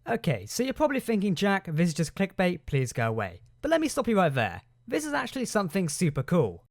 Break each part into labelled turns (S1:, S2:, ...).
S1: Okay, so you're probably thinking, Jack, this is just clickbait, please go away. But let me stop you right there. This is actually something super cool.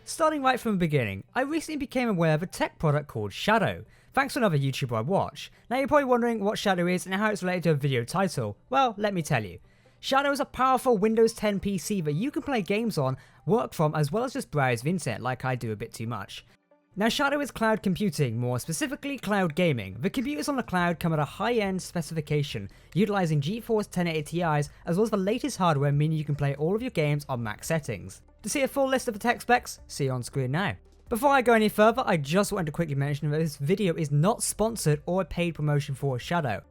S1: Starting right from the beginning, I recently became aware of a tech product called Shadow, thanks to another YouTuber I watch. Now you're probably wondering what Shadow is and how it's related to a video title. Well, let me tell you. Shadow is a powerful Windows 10 PC that you can play games on, work from, as well as just browse the internet like I do a bit too much. Now Shadow is cloud computing, more specifically cloud gaming. The computers on the cloud come at a high-end specification, utilising GeForce 1080 Ti's as well as the latest hardware, meaning you can play all of your games on max settings. To see a full list of the tech specs, see on screen now. Before I go any further, I just wanted to quickly mention that this video is not sponsored or a paid promotion for Shadow.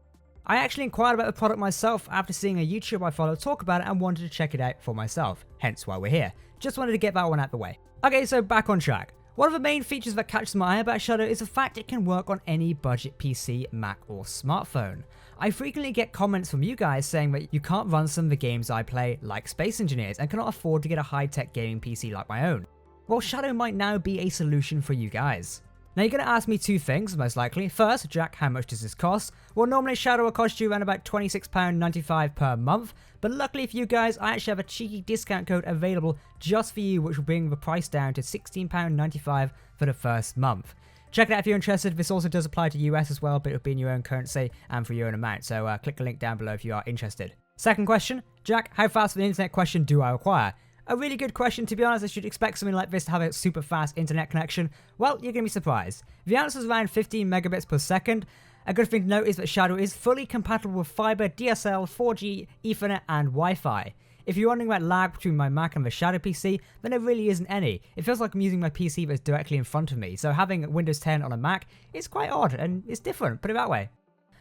S1: I actually inquired about the product myself after seeing a YouTuber I follow talk about it and wanted to check it out for myself, hence why we're here. Just wanted to get that one out the way. Okay, so back on track. One of the main features that catches my eye about Shadow is the fact it can work on any budget PC, Mac or smartphone. I frequently get comments from you guys saying that you can't run some of the games I play like Space Engineers and cannot afford to get a high-tech gaming PC like my own. Well, Shadow might now be a solution for you guys. Now you're going to ask me two things, most likely. First, Jack, how much does this cost? Well, normally Shadow will cost you around about £26.95 per month, but luckily for you guys, I actually have a cheeky discount code available just for you, which will bring the price down to £16.95 for the first month. Check it out if you're interested. This also does apply to US as well, but it'll be in your own currency and for your own amount, so click the link down below if you are interested. Second question, Jack, how fast of an internet connection do I require? A really good question, to be honest. I should expect something like this to have a super fast internet connection. Well, you're going to be surprised. The answer is around 15 megabits per second. A good thing to note is that Shadow is fully compatible with fiber, DSL, 4G, Ethernet and Wi-Fi. If you're wondering about lag between my Mac and the Shadow PC, then there really isn't any. It feels like I'm using my PC that's directly in front of me, so having Windows 10 on a Mac is quite odd and it's different, put it that way.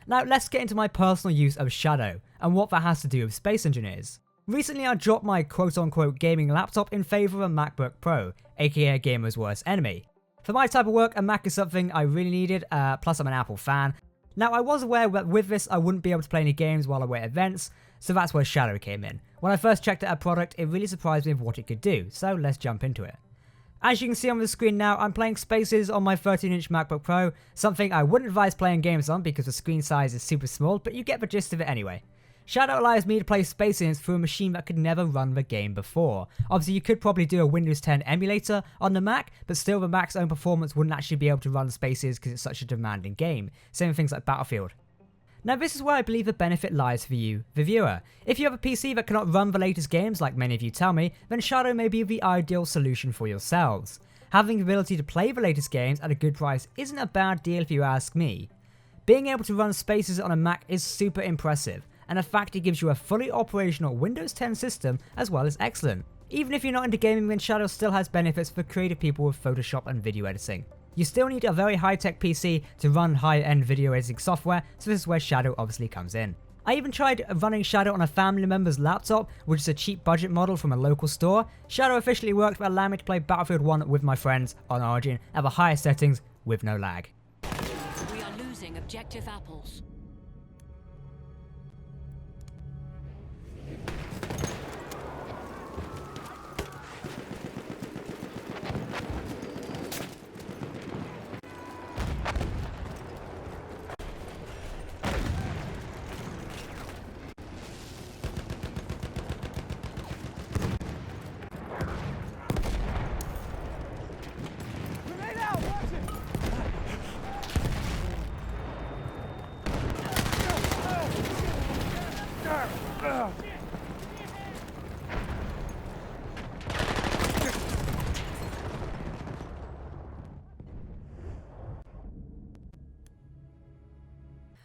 S1: Now let's get into my personal use of Shadow and what that has to do with Space Engineers. Recently I dropped my quote-unquote gaming laptop in favour of a MacBook Pro, aka a gamer's worst enemy. For my type of work, a Mac is something I really needed, plus I'm an Apple fan. Now I was aware that with this I wouldn't be able to play any games while I wait events, so that's where Shadow came in. When I first checked out a product, it really surprised me with what it could do, so let's jump into it. As you can see on the screen now, I'm playing Spaces on my 13-inch MacBook Pro, something I wouldn't advise playing games on because the screen size is super small, but you get the gist of it anyway. Shadow allows me to play Spaces through a machine that could never run the game before. Obviously you could probably do a Windows 10 emulator on the Mac, but still the Mac's own performance wouldn't actually be able to run Spaces because it's such a demanding game. Same with things like Battlefield. Now this is where I believe the benefit lies for you, the viewer. If you have a PC that cannot run the latest games like many of you tell me, then Shadow may be the ideal solution for yourselves. Having the ability to play the latest games at a good price isn't a bad deal if you ask me. Being able to run Spaces on a Mac is super impressive, and the fact it gives you a fully operational Windows 10 system as well is excellent. Even if you're not into gaming, then Shadow still has benefits for creative people with Photoshop and video editing. You still need a very high-tech PC to run high-end video editing software, so this is where Shadow obviously comes in. I even tried running Shadow on a family member's laptop, which is a cheap budget model from a local store. Shadow officially worked by allowing me to play Battlefield 1 with my friends on Origin at the highest settings with no lag.
S2: We are losing objective apples.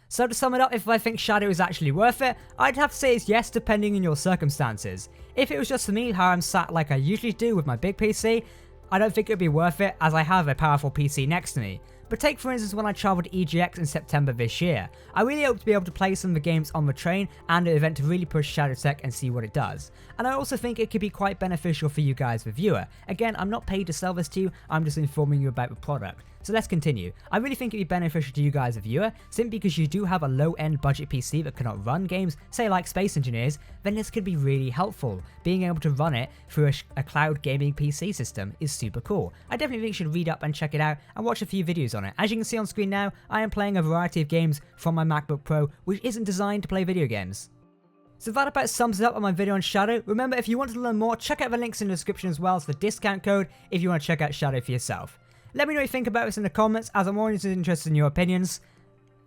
S1: So to sum it up, if I think Shadow is actually worth it, I'd have to say it's yes depending on your circumstances. If it was just for me, how I'm sat like I usually do with my big PC, I don't think it would be worth it as I have a powerful PC next to me. But take for instance when I travelled to EGX in September this year. I really hope to be able to play some of the games on the train and the event to really push Shadow Tech and see what it does. And I also think it could be quite beneficial for you guys, the viewer. Again, I'm not paid to sell this to you, I'm just informing you about the product. So let's continue. I really think it'd be beneficial to you guys, the viewer, simply because you do have a low-end budget PC that cannot run games, say like Space Engineers, then this could be really helpful. Being able to run it through a cloud gaming PC system is super cool. I definitely think you should read up and check it out and watch a few videos on it. As you can see on screen now, I am playing a variety of games from my MacBook Pro, which isn't designed to play video games. So that about sums it up on my video on Shadow. Remember, if you want to learn more, check out the links in the description as well as the discount code if you want to check out Shadow for yourself. Let me know what you think about this in the comments, as I'm always interested in your opinions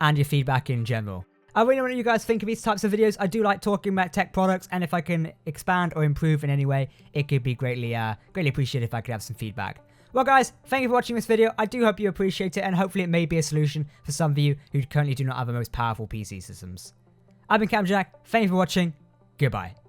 S1: and your feedback in general. I really want to know what you guys think of these types of videos. I do like talking about tech products, and if I can expand or improve in any way, it could be greatly appreciated if I could have some feedback. Well guys, thank you for watching this video. I do hope you appreciate it, and hopefully it may be a solution for some of you who currently do not have the most powerful PC systems. I've been Captain Jack, thank you for watching, goodbye.